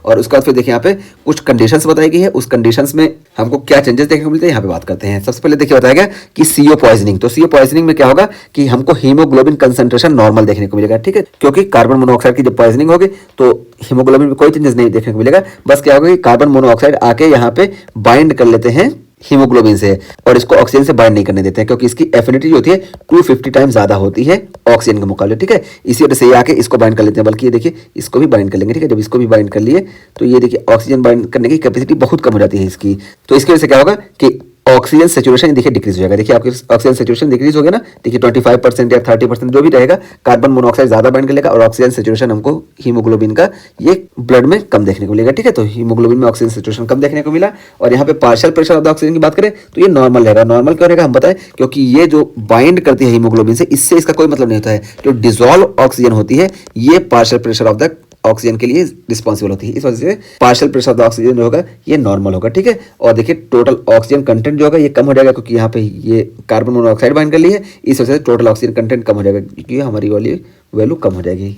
और उसके बाद फिर देखिए यहाँ पे कुछ कंडीशंस बताई गई है, उस कंडीशंस में हमको क्या चेंजेस देखने को मिलते हैं यहाँ पे बात करते हैं। सबसे पहले देखिए बताया गया कि सीओ पॉइजनिंग, तो सीओ पॉइजनिंग में क्या होगा कि हमको हीमोग्लोबिन कंसंट्रेशन नॉर्मल देखने को मिलेगा, ठीक है, क्योंकि कार्बन मोनोऑक्साइड की जब पॉइजनिंग होगी तो हीमोग्लोबिन में कोई चेंजेस नहीं देखने को मिलेगा। बस क्या होगा कि कार्बन मोनोऑक्साइड आके यहाँ पे बाइंड कर लेते हैं हीमोग्लोबिन से और इसको ऑक्सीजन से बाइंड नहीं करने देते हैं, क्योंकि इसकी एफिनिटी जो होती है 250 टाइम्स ज्यादा होती है ऑक्सीजन के मुकाबले, ठीक है। इसी वजह से ये आके इसको बाइंड कर लेते हैं, बल्कि ये देखिए इसको भी बाइंड कर लेंगे, ठीक है। जब इसको भी बाइंड कर लिए तो ये देखिए ऑक्सीजन बाइंड करने की कैपेसिटी बहुत कम हो जाती है इसकी, तो इसकी वजह से क्या होगा कि ऑक्सीजन सेचुरेशन देखिए डिक्रीज हो जाएगा। देखिए आपकी ऑक्सीजन सेचुरेशन डिक्रीज हो गया ना, देखिए 25% या 30% जो भी रहेगा, कार्बन मोनोऑक्साइड ज्यादा बाइंड कर लेगा और ऑक्सीजन सेचुरेशन हमको हीमोग्लोबिन का ये ब्लड में कम देखने को मिलेगा, ठीक है। तो हीमोग्लोबिन में ऑक्सीजन सेचुरेशन कम देखने को मिला। और यहाँ पे partial pressure of the oxygen की बात करें तो ये नॉर्मल रहेगा। नॉर्मल क्यों रहेगा हम बताएं, क्योंकि ये जो बाइंड करती है हीमोग्लोबिन से, इससे इसका कोई मतलब नहीं होता है। जो डिजोल्व ऑक्सीजन होती है ये partial pressure of the oxygen के लिए रिस्पॉन्सिबल होती है, इस वजह से partial pressure of the oxygen जो होगा ये नॉर्मल होगा, ठीक है। और देखिए टोटल ऑक्सीजन कंटेंट जो होगा ये कम हो जाएगा, क्योंकि यहाँ पे ये कार्बन मोनोऑक्साइड बाइंड कर ली है, इस वजह से टोटल ऑक्सीजन कंटेंट कम हो जाएगा, क्योंकि हमारी वाली वैल्यू कम हो जाएगी।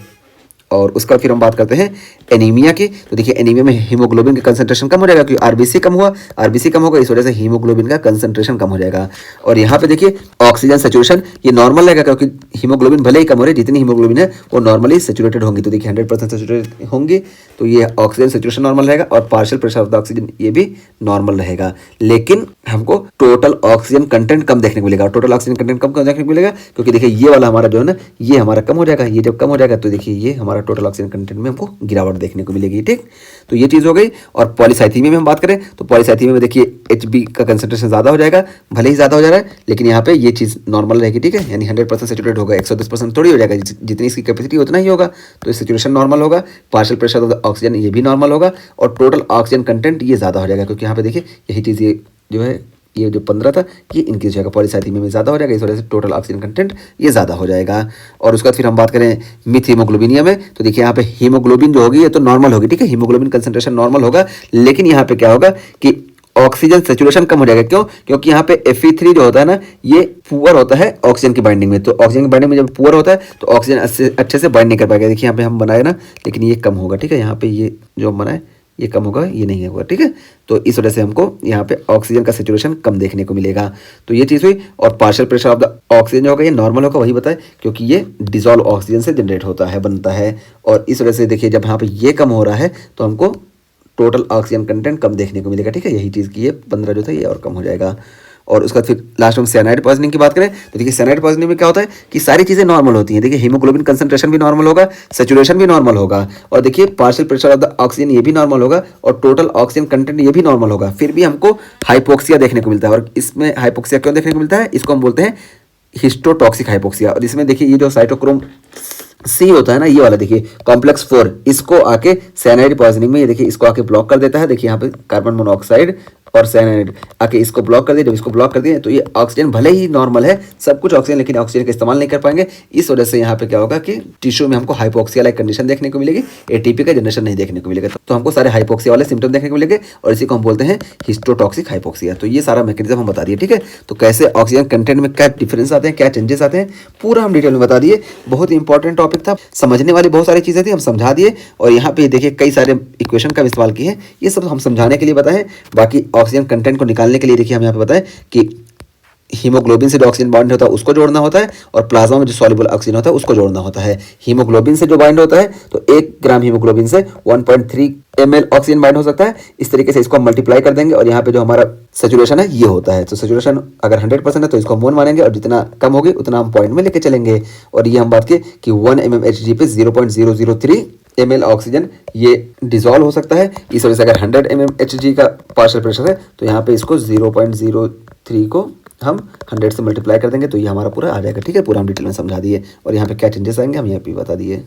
और उसका फिर हम बात करते हैं एनीमिया की, तो देखिए एनीमिया में हीमोग्लोबिन का कंसंट्रेशन कम हो जाएगा, क्योंकि आरबीसी कम हुआ, आरबीसी कम होगा, इस वजह से हीमोग्लोबिन का कंसंट्रेशन कम हो जाएगा। और यहाँ पे देखिए ऑक्सीजन सेचुरेशन ये नॉर्मल रहेगा, क्योंकि हीमोग्लोबिन भले ही कम हो रही है, जितनी हीमोग्लोबिन है वो नॉर्मली सेचुरेटेड होंगी, तो देखिए 100% सेचुरेटेड होंगी, तो ये ऑक्सीजन सेचुरेशन नॉर्मल रहेगा और partial pressure of the oxygen ये भी नॉर्मल रहेगा। लेकिन हमको टोटल ऑक्सीजन कंटेंट कम देखने को मिलेगा। टोटल ऑक्सीजन कंटेंट कम देखने को मिलेगा, क्योंकि देखिए ये वाला हमारा जो है ना ये हमारा कम हो जाएगा। ये जब कम हो जाएगा तो देखिए ये हमारा टोटल ऑक्सीजन कंटेंट में हमको गिरावट देखने को मिलेगी, ठीक। तो ये चीज़ हो गई। और पॉलीसाइथीमिया में हम बात करें तो पॉलीसाइथीमिया में देखिए HB का कंसंट्रेशन ज़्यादा हो जाएगा, भले ही ज़्यादा हो जा रहा है, लेकिन यहाँ पे ये चीज़ नॉर्मल रहेगी, ठीक है। यानी 100% सेचुरेट होगा, 110% थोड़ी हो जाएगा, जितनी इसकी कैपेसिटी उतना ही होगा, तो सेचुरेशन नॉर्मल होगा। Partial pressure of the oxygen ये भी नॉर्मल होगा और टोटल ऑक्सीजन कंटेंट ये ज़्यादा हो जाएगा, क्योंकि यहाँ पे देखिए यही चीज़ ये जो है ये जो 15 था ये इंक्रीज हो जाएगा, पॉलीसाइथीमिया में ज़्यादा हो जाएगा, इस वजह से टोटल ऑक्सीजन कंटेंट ये ज़्यादा हो जाएगा। और उसके बाद फिर हम बात करें मिथ हीमोग्लोबिनिया में, तो देखिए यहाँ पे हीमोग्लोबिन जो होगी ये तो नॉर्मल होगी, ठीक है, हीमोग्लोबिन कंसंट्रेशन नॉर्मल होगा, लेकिन यहाँ पे क्या होगा कि ऑक्सीजन सेचुरेशन कम हो जाएगा। क्यों? क्योंकि यहाँ पे Fe3 जो होता है ना ये पुअर होता है ऑक्सीजन की बाइंडिंग में, तो ऑक्सीजन की बाइंडिंग में जब पुअर होता है तो ऑक्सीजन अच्छे से बाइंड नहीं कर पाएगा। देखिए यहाँ पे हम बनाए ना, लेकिन ये कम होगा, ठीक है, यहाँ पे ये जो हम बनाए ये कम होगा, ये नहीं होगा, ठीक है। तो इस वजह से हमको यहाँ पे ऑक्सीजन का सेचुरेशन कम देखने को मिलेगा। तो ये चीज़ हुई। और partial pressure of the oxygen जो होगा ये नॉर्मल होगा, वही बताए, क्योंकि ये डिजोल्व ऑक्सीजन से जनरेट होता है, बनता है। और इस वजह से देखिए जब यहाँ पे ये कम हो रहा है तो हमको टोटल ऑक्सीजन कंटेंट कम देखने को मिलेगा, ठीक है। यही चीज़ की ये 15 जो था ये और कम हो जाएगा। और उसके बाद फिर लास्ट में साइनाइड पॉइजनिंग की बात करें तो देखिए साइनाइड पॉइजनिंग में क्या होता है कि सारी चीज़ें नॉर्मल होती हैं। देखिए हीमोग्लोबिन कंसंट्रेशन भी नॉर्मल होगा, सेचुरेशन भी नॉर्मल होगा, और देखिए partial pressure of the oxygen ये भी नॉर्मल होगा, और टोटल ऑक्सीजन कंटेंट ये भी नॉर्मल होगा। फिर भी हमको हाइपोक्सिया देखने को मिलता है। और इसमें हाइपोक्सिया क्यों देखने को मिलता है? इसको हम बोलते हैं हिस्टोटॉक्सिक हाइपोक्सिया। और इसमें देखिए ये जो साइटोक्रोम C होता है ना, ये वाला देखिए कॉम्प्लेक्स 4, इसको आके साइनाइड पॉइजनिंग में ये देखिए इसको आके ब्लॉक कर देता है। देखिए यहाँ पे कार्बन मोनोऑक्साइड और साइनाइड आके इसको ब्लॉक कर दिया। जब इसको ब्लॉक कर दिए तो ये ऑक्सीजन भले ही नॉर्मल है सब कुछ ऑक्सीजन, लेकिन ऑक्सीजन का इस्तेमाल नहीं कर पाएंगे। इस वजह से यहाँ पे क्या होगा कि टिश्यू में हमको हाइपोक्सिया लाइक कंडीशन देखने को मिलेगी, ATP का जनरेशन नहीं देखने को मिलेगा। तो हमको सारे हाइपोक्सिया वाले सिम्टम देखने को मिलेंगे, और इसी को हम बोलते हैं हिस्टोटॉक्सिक हाइपोक्सिया। तो ये सारा मैकेनिज्म हम बता दिए, ठीक है। तो कैसे ऑक्सीजन कंटेंट में क्या डिफरेंस आते हैं, क्या चेंजेस आते हैं, पूरा हम डिटेल में बता दिए। बहुत ही इंपॉर्टेंट टॉपिक था, समझने वाली बहुत सारी चीज़ें थी, हम समझा दिए। और यहाँ पे देखिए कई सारे इक्वेशन का इस्तेमाल किए हैं, ये सब हम समझाने के लिए बताएं। बाकी ऑक्सीजन कंटेंट को निकालने के लिए देखिए हम यहाँ पे बताएं कि हीमोग्लोबिन से जो ऑक्सीजन बाइंड होता है उसको जोड़ना होता है, और प्लाज्मा में जो सॉल्युबल ऑक्सीजन होता है उसको जोड़ना होता है। हीमोग्लोबिन से जो बाइंड होता है तो 1 ग्राम हीमोग्लोबिन से 1.3 ml ऑक्सीजन बाइंड हो सकता है। इस तरीके से इसको हम मल्टीप्लाई कर देंगे, और यहाँ पे जो हमारा सेचुरेशन है ये होता है। तो सेचुरेशन अगर 100% है तो इसको हम मोल मानेंगे, और जितना कम होगी उतना हम पॉइंट में लेके चलेंगे। और ये हम बात की कि 1 mmHg पे 0.003 ml ऑक्सीजन ये डिजोल्व हो सकता है। इस वजह से अगर 100 mmHg का पार्शियल प्रेशर है तो यहाँ पे इसको 0.03 को हम 100 से मल्टीप्लाई कर देंगे, तो ये हमारा पूरा आ जाएगा, ठीक है। पूरा हम डिटेल में समझा दिए, और यहाँ पे क्या चेंजेस आएंगे हम यहाँ पे बता दिए।